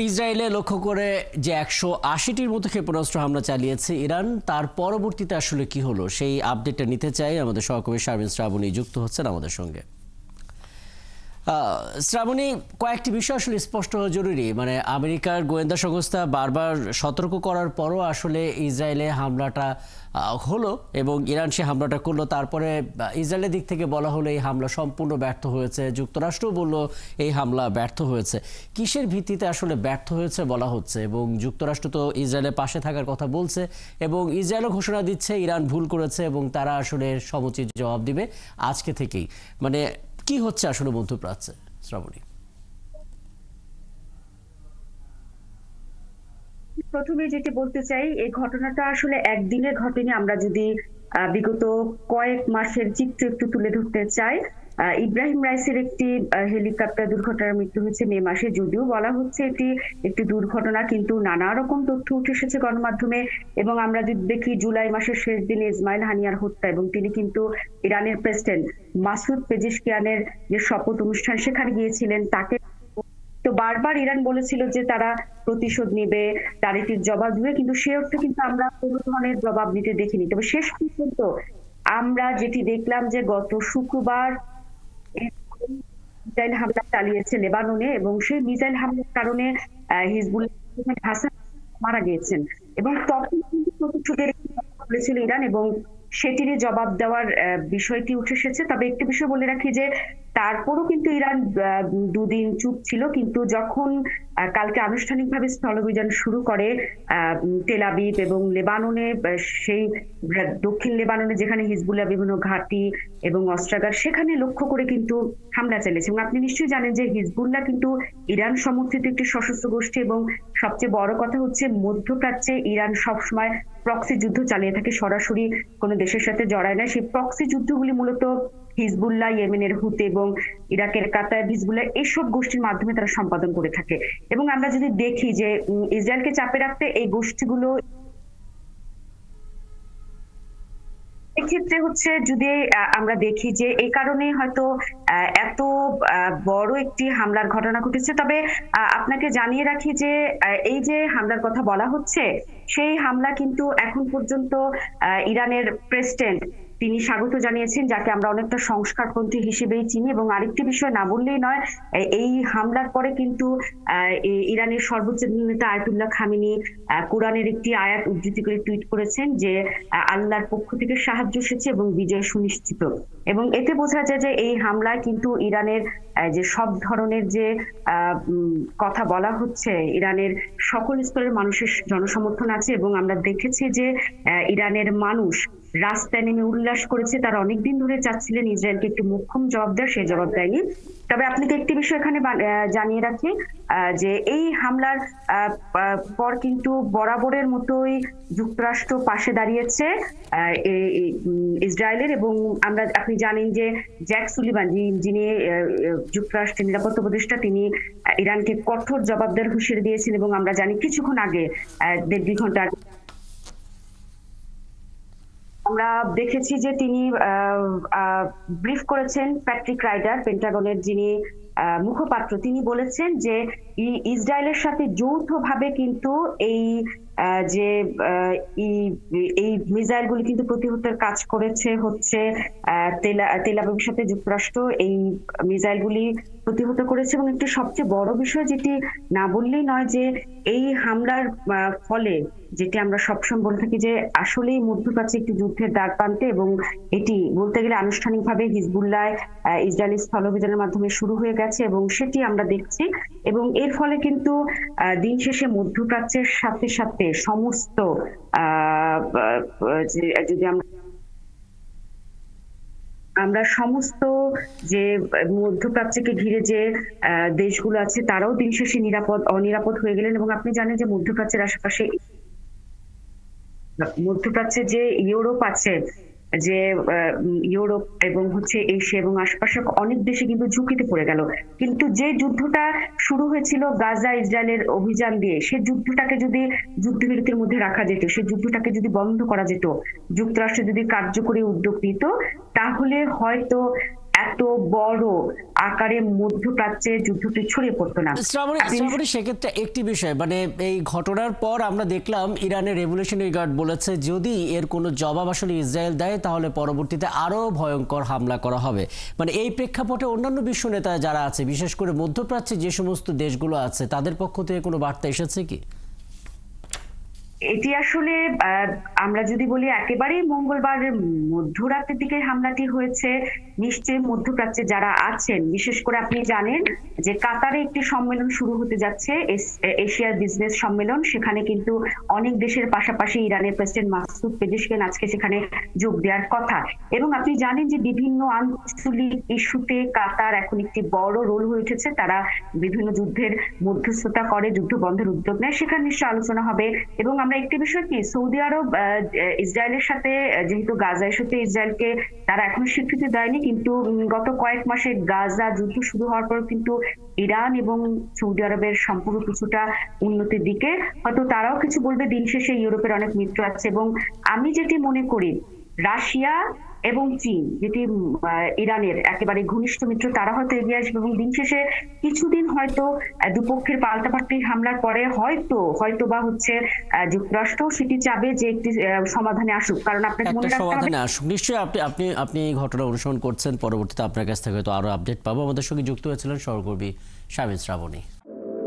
ইসরায়েলে লক্ষ্য করে যে ১৮০টির মতো ক্ষেপণাস্ত্র হামলা চালিয়েছে ইরান, তার পরবর্তীতে আসলে কি হলো সেই আপডেটটা নিতে চাই। আমাদের সহকর্মী শারমিন শ্রাবণী যুক্ত হচ্ছেন আমাদের সঙ্গে। শ্রাবণী, কয়েকটি বিষয় আসলে স্পষ্ট হওয়া জরুরি। মানে আমেরিকার গোয়েন্দা সংস্থা বারবার সতর্ক করার পরও আসলে ইসরায়েলে হামলাটা হলো এবং ইরান সে হামলাটা করলো। তারপরে ইসরায়েলের দিক থেকে বলা হলো এই হামলা সম্পূর্ণ ব্যর্থ হয়েছে, যুক্তরাষ্ট্রও বলল এই হামলা ব্যর্থ হয়েছে। কিসের ভিত্তিতে আসলে ব্যর্থ হয়েছে বলা হচ্ছে? এবং যুক্তরাষ্ট্র তো ইসরায়েলের পাশে থাকার কথা বলছে এবং ইসরায়েলও ঘোষণা দিচ্ছে ইরান ভুল করেছে এবং তারা আসলে সমুচিত জবাব দিবে আজকে থেকেই। মানে কি হচ্ছে আসলে মধ্যপ্রাচ্যে, শ্রাবণী? প্রথমে যেটি বলতে চাই, এই ঘটনাটা আসলে একদিনের ঘটেনি। আমরা যদি বিগত কয়েক মাসের চিত্র একটু তুলে ধরতে চাই, ইব্রাহিম রাইসের একটি হেলিকপ্টার দুর্ঘটনার মৃত্যু হয়েছে মে মাসে। যদিও বলা হচ্ছে এটি একটি দুর্ঘটনা, কিন্তু নানা রকম তথ্য উঠে এসেছে গণমাধ্যমে। এবং আমরা যদি দেখি জুলাই মাসের শেষ দিনে ইসমাইল হানিয়ার হত্যা, এবং তিনি কিন্তু ইরানের প্রেসিডেন্ট মাসুদ পেজিশকিয়ানের যে শপথ অনুষ্ঠান সেখানে গিয়েছিলেন। তাকে তো বারবার ইরান বলেছিল যে তারা প্রতিশোধ নেবে, তার এটির জবাব দিবে, কিন্তু সে অর্থে কিন্তু আমরা কোনো ধরনের জবাব দিতে দেখিনি। তবে শেষ পর্যন্ত আমরা যেটি দেখলাম যে গত শুক্রবার মিসাইল হামলা চালিয়েছে লেবাননে, এবং সেই মিসাইল হামলার কারণে হিজবুল্লাহ হাসান মারা গিয়েছেন। এবং তখন কিন্তু প্রতিশোধের বলেছিল ইরান, এবং সেটিরই জবাব দেওয়ার বিষয়টি উঠে এসেছে। তবে একটি বিষয় বলে রাখি যে তারপরও কিন্তু ইরান দুদিন চুপ ছিল, কিন্তু যখন কালকে আনুষ্ঠানিকভাবে স্থলাভিযান শুরু করে তেল আবিব এবং লেবাননে, সেই দক্ষিণ লেবাননে যেখানে হিজবুল্লাহ বিভিন্ন ঘাঁটি এবং অস্ত্রাগার, সেখানে লক্ষ্য করে কিন্তু হামলা চালিয়েছে। এবং আপনি নিশ্চয়ই জানেন যে হিজবুল্লাহ কিন্তু ইরান সমর্থিত একটি সশস্ত্র গোষ্ঠী, এবং সবচেয়ে বড় কথা হচ্ছে মধ্যপ্রাচ্যে ইরান সবসময় প্রক্সি যুদ্ধ চালিয়ে থাকে, সরাসরি কোনো দেশের সাথে জড়ায় না। সেই প্রক্সি যুদ্ধগুলি মূলত হিজবুল্লাহ, ইয়েমেনের হুতি এবং ইরাকের কাতার হিজবুল্লাহ, এইসব গোষ্ঠীর মাধ্যমে তারা সম্পাদন করে থাকে। এবং আমরা যদি দেখি যে ইসরায়েলকে চাপে রাখতে এই গোষ্ঠীগুলো, এক্ষেত্রে হচ্ছে যদি আমরা দেখি যে এই কারণে হয়তো এত বড় একটি হামলার ঘটনা ঘটেছে। তবে আপনাকে জানিয়ে রাখি যে এই যে হামলার কথা বলা হচ্ছে, সেই হামলা কিন্তু এখন পর্যন্ত ইরানের প্রেসিডেন্ট তিনি স্বাগত জানিয়েছেন, যাকে আমরা অনেকটা সংস্কারপন্থী হিসেবেই চিনি। এবং আরেকটি বিষয় না বললেই নয়, এই হামলার পরে কিন্তু ইরানের সর্বোচ্চ নেতা আয়াতুল্লাহ খামেনি কোরআনের একটি আয়াত উদ্ধৃতি করে টুইট করেছেন যে আল্লাহর পক্ষ থেকে সাহায্য এসেছে এবং বিজয় সুনিশ্চিত। এবং এতে বোঝা যায় যে এই হামলায় কিন্তু ইরানের যে সব ধরনের যে কথা বলা হচ্ছে, ইরানের সকল স্তরের মানুষের জনসমর্থন আছে। এবং আমরা দেখেছি যে ইরানের মানুষ রাস্তায় নেমে উল্লাস করেছে। তারা অনেকদিন ধরে চাচ্ছিলেন ইসরায়েলকে একটি মোক্ষম জবাব দেয়, সেই জবাব দেয়নি। তবে আপনাকে একটি বিষয় এখানে জানিয়ে রাখি যে এই হামলার পর কিন্তু বরাবরের মতোই যুক্তরাষ্ট্র পাশে দাঁড়িয়েছে ইসরায়েলের। এবং আপনি জানেন যে জ্যাক সুলিভান, যিনি যুক্তরাষ্ট্রের নিরাপত্তা উপদেষ্টা, তিনি ইরানকে কঠোর জবাব দেওয়ার হুঁশিয়ারি দিয়েছেন। এবং আমরা জানি কিছুক্ষণ আগে, 1.5 ঘন্টা আগে আমরা দেখেছি যে তিনি ব্রিফ করেছেন প্যাট্রিক রাইডার, পেন্টাগনের যিনি মুখপাত্র। তিনি বলেছেন যে ইসরায়েলের সাথে যৌথভাবে কিন্তু এই যে এই মিসাইলগুলি কিন্তু প্রতিহতের কাজ করেছে হচ্ছে তেল আবিবের সাথে যুক্তরাষ্ট্র এই মিসাইলগুলি প্রতিহত করেছে। এবং একটি সবচেয়ে বড় বিষয় যেটি না বললেই নয়, যে এই হামলার ফলে, যেটি আমরা সবসময় বলে থাকি যে আসলেই মধ্যপ্রাচ্যে একটি যুদ্ধের দ্বার প্রান্তে, এবং এটি বলতে গেলে আনুষ্ঠানিকভাবে হিজবুল্লাহ ইসরায়েলি স্থলাভিযানের মাধ্যমে শুরু হয়ে গেছে, এবং সেটি আমরা দেখছি। এবং এর ফলে কিন্তু দিন শেষে মধ্যপ্রাচ্যের সাথে সাথে সমস্ত যদি আমরা সমস্ত যে মধ্যপ্রাচ্যকে ঘিরে যে দেশগুলো আছে, তারাও দিন শেষে অনিরাপদ হয়ে গেলেন। এবং আপনি জানেন যে মধ্যপ্রাচ্যে যে ইউরোপ আছে, যে ইউরোপ এবং হচ্ছে এশিয়া এবং আশপাশের অনেক দেশে কিন্তু ঝুঁকিতে পড়ে গেল। কিন্তু যে যুদ্ধটা শুরু হয়েছিল গাজা ইসরায়েলের অভিযান দিয়ে, সেই যুদ্ধটাকে যদি যুদ্ধবিরতির মধ্যে রাখা যেত, সেই যুদ্ধটাকে যদি বন্ধ করা যেত, যুক্তরাষ্ট্র যদি কার্যকরী উদ্যোগ নিত, তাহলে হয়তো এত বড় আকারে মধ্যপ্রাচ্যে যুদ্ধটি ছড়িয়ে পড়তো না। শ্রাবণী, সেক্ষেত্রে একটি বিষয়, মানে এই ঘটনার পর আমরা দেখলাম ইরানের রেভলিউশনারি গার্ড বলেছে যদি এর কোনো জবাব আসলে ইসরায়েল দেয় তাহলে পরবর্তীতে আরো ভয়ঙ্কর হামলা করা হবে। মানে এই প্রেক্ষাপটে অন্যান্য বিশ্ব নেতা যারা আছে, বিশেষ করে মধ্যপ্রাচ্যে যে সমস্ত দেশগুলো আছে, তাদের পক্ষ থেকে কোনো বার্তা এসেছে কি? এটি আসলে আমরা যদি বলি একেবারেই মঙ্গলবার মধ্যরাতের দিকে হামলাটি হয়েছে। নিশ্চয়ই মধ্যপ্রাচ্যে যারা আছেন, বিশেষ করে আপনি জানেন যে কাতারে একটি সম্মেলন শুরু হতে যাচ্ছে, এশিয়ার বিজনেস সম্মেলন। সেখানে কিন্তু অনেক দেশের পাশাপাশি ইরানের প্রেসিডেন্ট মাসুদ পেজেশকিয়ান আজকে সেখানে যোগ দেওয়ার কথা। এবং আপনি জানেন যে বিভিন্ন আঞ্চলিক ইস্যুতে কাতার এখন একটি বড় রোল হয়ে উঠেছে। তারা বিভিন্ন যুদ্ধের মধ্যস্থতা করে, যুদ্ধ বন্ধের উদ্যোগ নেয়, সেখানে নিশ্চয় আলোচনা হবে। এবং আমরা একটি বিষয় কি, সৌদি আরব ইসরায়েলের সাথে, যেহেতু গাজা ইস্যুতে ইসরায়েলকে তারা এখনো স্বীকৃতি দেয়নি, কিন্তু গত কয়েক মাসে গাজা যুদ্ধ শুরু হওয়ার পর কিন্তু ইরান এবং সৌদি আরবের সম্পর্ক কিছুটা উন্নতির দিকে। হয়তো তারাও কিছু বলবে। দিন শেষে ইউরোপের অনেক মিত্র আছে, এবং আমি যেটি মনে করি রাশিয়া এবং চীন, যেটি ইরানের একেবারে ঘনিষ্ঠ মিত্র, তারা হয়তো এগিয়ে আসবে। এবং দিন শেষে কিছুদিন হয়তো দুপক্ষের পাল্টাপাল্টি হামলার পরে হয়তো বা হচ্ছে যুক্তরাষ্ট্র সেটি চাবে যে একটি সমাধানে আসুক। কারণ আপনাকে মনে রাখতে হবে, সমাধানে আসুক। নিশ্চয়ই আপনি আপনি আপনি এই ঘটনা অনুসরণ করছেন, পরবর্তীতে আপনার কাছ থেকে হয়তো আরো আপডেট পাবো। আমাদের সঙ্গে যুক্ত হয়েছিলেন সহকর্মী শামিন শ্রাবণী।